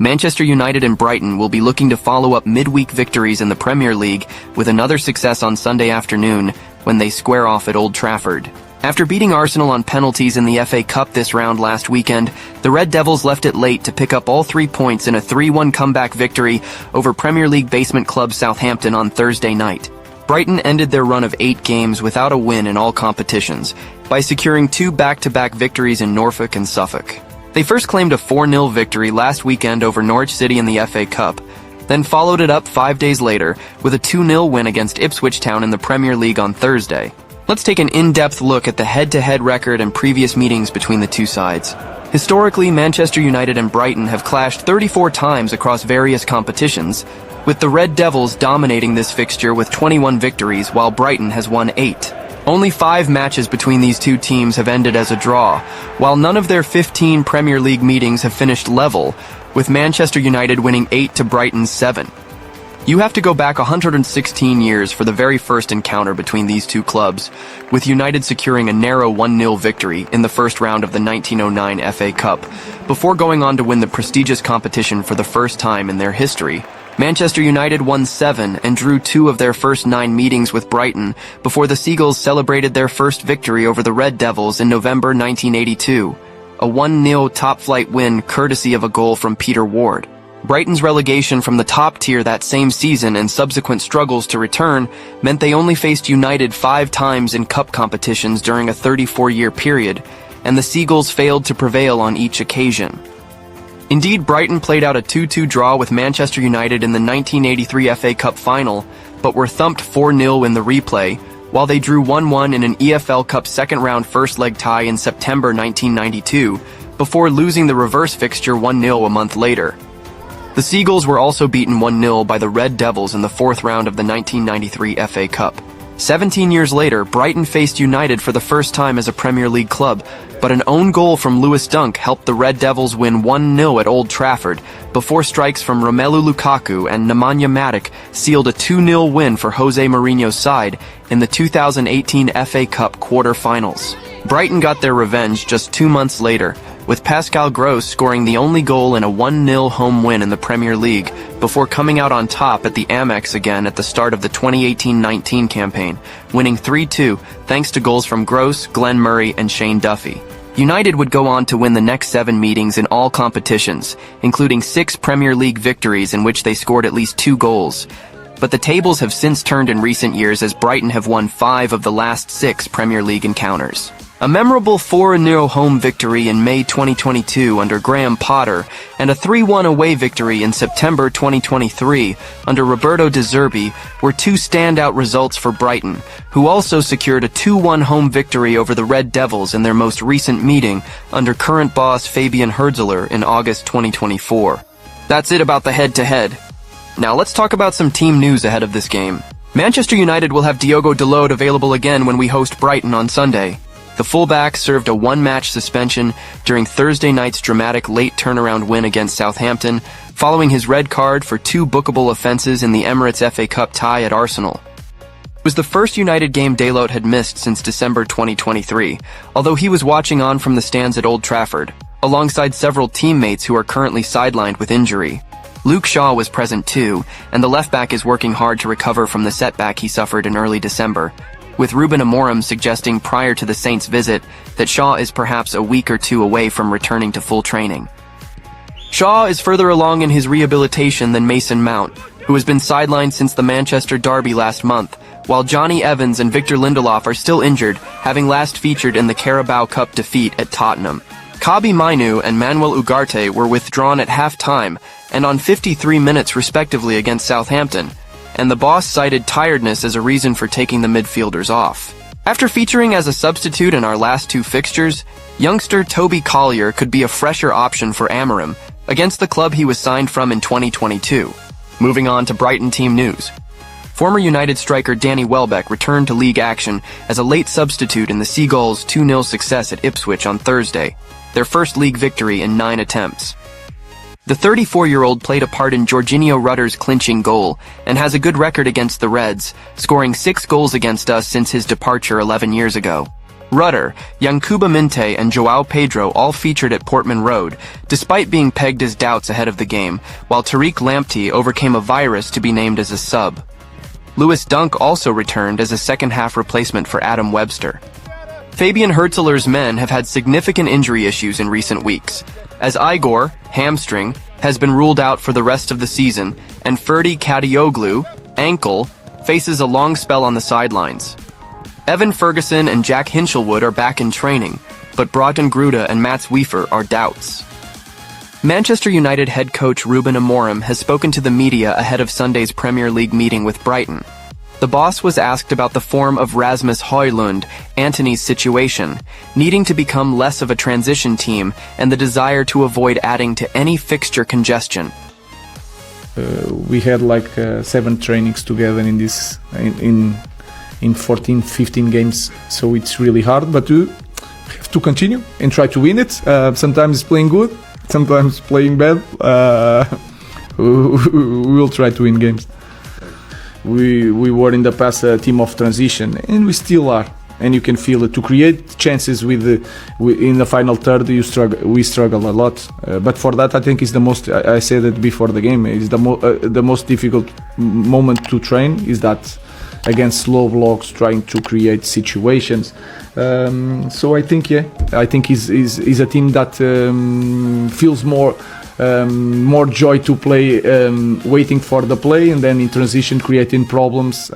Manchester United and Brighton will be looking to follow up midweek victories in the Premier League with another success on Sunday afternoon when they square off at Old Trafford. After beating Arsenal on penalties in the FA Cup this round last weekend, the Red Devils left it late to pick up all 3 points in a 3-1 comeback victory over Premier League basement club Southampton on Thursday night. Brighton ended their run of 8 games without a win in all competitions by securing 2 back-to-back victories in Norfolk and Suffolk. They first claimed a 4-0 victory last weekend over Norwich City in the FA Cup, then followed it up 5 days later with a 2-0 win against Ipswich Town in the Premier League on Thursday. Let's take an in-depth look at the head-to-head record and previous meetings between the two sides. Historically, Manchester United and Brighton have clashed 34 times across various competitions, with the Red Devils dominating this fixture with 21 victories while Brighton has won 8. Only 5 matches between these two teams have ended as a draw, while none of their 15 Premier League meetings have finished level, with Manchester United winning 8 to Brighton's 7. You have to go back 116 years for the very first encounter between these two clubs, with United securing a narrow 1-0 victory in the first round of the 1909 FA Cup, before going on to win the prestigious competition for the first time in their history. Manchester United won 7 and drew 2 of their first 9 meetings with Brighton before the Seagulls celebrated their first victory over the Red Devils in November 1982, a 1-0 top-flight win courtesy of a goal from Peter Ward. Brighton's relegation from the top tier that same season and subsequent struggles to return meant they only faced United 5 times in cup competitions during a 34-year period, and the Seagulls failed to prevail on each occasion. Indeed, Brighton played out a 2-2 draw with Manchester United in the 1983 FA Cup final, but were thumped 4-0 in the replay, while they drew 1-1 in an EFL Cup second-round first-leg tie in September 1992, before losing the reverse fixture 1-0 a month later. The Seagulls were also beaten 1-0 by the Red Devils in the 4th round of the 1993 FA Cup. 17 years later, Brighton faced United for the first time as a Premier League club, but an own goal from Lewis Dunk helped the Red Devils win 1-0 at Old Trafford, before strikes from Romelu Lukaku and Nemanja Matic sealed a 2-0 win for Jose Mourinho's side in the 2018 FA Cup quarter-finals. Brighton got their revenge just 2 months later, with Pascal Gross scoring the only goal in a 1-0 home win in the Premier League, before coming out on top at the Amex again at the start of the 2018-19 campaign, winning 3-2 thanks to goals from Gross, Glenn Murray, and Shane Duffy. United would go on to win the next 7 meetings in all competitions, including 6 Premier League victories in which they scored at least 2 goals. But the tables have since turned in recent years as Brighton have won 5 of the last 6 Premier League encounters. A memorable 4-0 home victory in May 2022 under Graham Potter, and a 3-1 away victory in September 2023 under Roberto De Zerbi were 2 standout results for Brighton, who also secured a 2-1 home victory over the Red Devils in their most recent meeting under current boss Fabian Hürzeler in August 2024. That's it about the head-to-head. Now let's talk about some team news ahead of this game. Manchester United will have Diogo Dalot available again when we host Brighton on Sunday. The fullback served a 1-match suspension during Thursday night's dramatic late turnaround win against Southampton, following his red card for 2 bookable offenses in the Emirates FA Cup tie at Arsenal. It was the first United game Dalot had missed since December 2023, although he was watching on from the stands at Old Trafford, alongside several teammates who are currently sidelined with injury. Luke Shaw was present too, and the left-back is working hard to recover from the setback he suffered in early December, with Ruben Amorim suggesting prior to the Saints' visit that Shaw is perhaps a week or 2 away from returning to full training. Shaw is further along in his rehabilitation than Mason Mount, who has been sidelined since the Manchester derby last month, while Johnny Evans and Victor Lindelof are still injured, having last featured in the Carabao Cup defeat at Tottenham. Kabi Mainoo and Manuel Ugarte were withdrawn at half-time and on 53 minutes respectively against Southampton, and the boss cited tiredness as a reason for taking the midfielders off. After featuring as a substitute in our last 2 fixtures, youngster Toby Collier could be a fresher option for Amorim, against the club he was signed from in 2022. Moving on to Brighton team news. Former United striker Danny Welbeck returned to league action as a late substitute in the Seagulls' 2-0 success at Ipswich on Thursday, their first league victory in 9 attempts. The 34-year-old played a part in Jorginho Rudder's clinching goal and has a good record against the Reds, scoring 6 goals against us since his departure 11 years ago. Rutter, Yankuba Minte, and Joao Pedro all featured at Portman Road, despite being pegged as doubts ahead of the game, while Tariq Lamptey overcame a virus to be named as a sub. Lewis Dunk also returned as a second-half replacement for Adam Webster. Fabian Hürzeler's men have had significant injury issues in recent weeks, as Igor, hamstring, has been ruled out for the rest of the season, and Ferdi Kadioglu, ankle, faces a long spell on the sidelines. Evan Ferguson and Jack Hinchelwood are back in training, but Broughton Gruda and Mats Wiefer are doubts. Manchester United head coach Ruben Amorim has spoken to the media ahead of Sunday's Premier League meeting with Brighton. The boss was asked about the form of Rasmus Højlund, Antony's situation, needing to become less of a transition team, and the desire to avoid adding to any fixture congestion. We had like 7 trainings together in 14, 15 games, so it's really hard, but we have to continue and try to win it. Sometimes playing good, sometimes playing bad. We will try to win games. We were in the past a team of transition, and we still are. And you can feel it. To create chances in the final third, we struggle a lot. But for that, I think is the most. I said it before the game. Is the most difficult moment to train. Is that against slow blocks, trying to create situations. So I think I think is a team that feels more joy to play, waiting for the play, and then in transition creating problems.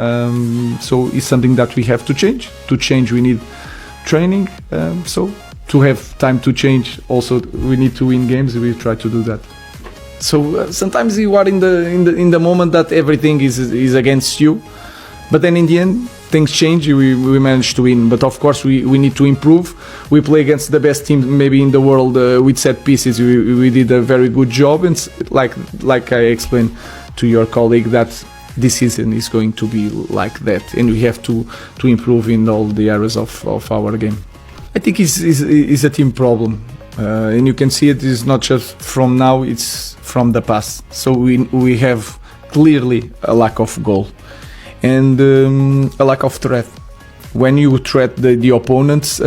So it's something that we have to change. To change, we need training. So to have time to change, also we need to win games. We try to do that. So sometimes you are in the moment that everything is against you, but then in the end things change. We manage to win, but of course we need to improve. We play against the best team maybe in the world with set pieces. We did a very good job, and like I explained to your colleague, that this season is going to be like that, and we have to improve in all the areas of our game. I think it's a team problem, and you can see it is not just from now, it's from the past. So we have clearly a lack of goal and a lack of threat. When you threat the opponents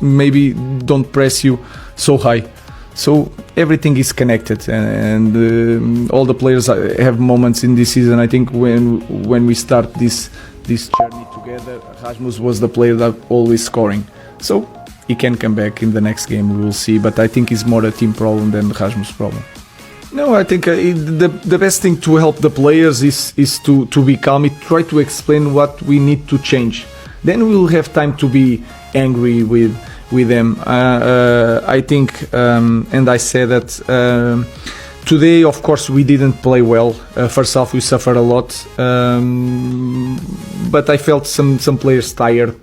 maybe don't press you so high. So everything is connected, and all the players have moments in this season. I think when we start this journey together, Rasmus was the player that always scoring. So he can come back in the next game, we will see. But I think it's more a team problem than Rasmus' problem. No, I think the best thing to help the players is to be calm, try to explain what we need to change. Then we will have time to be angry with them. I think, and I said that today, of course, we didn't play well. First half, we suffered a lot, but I felt some players tired.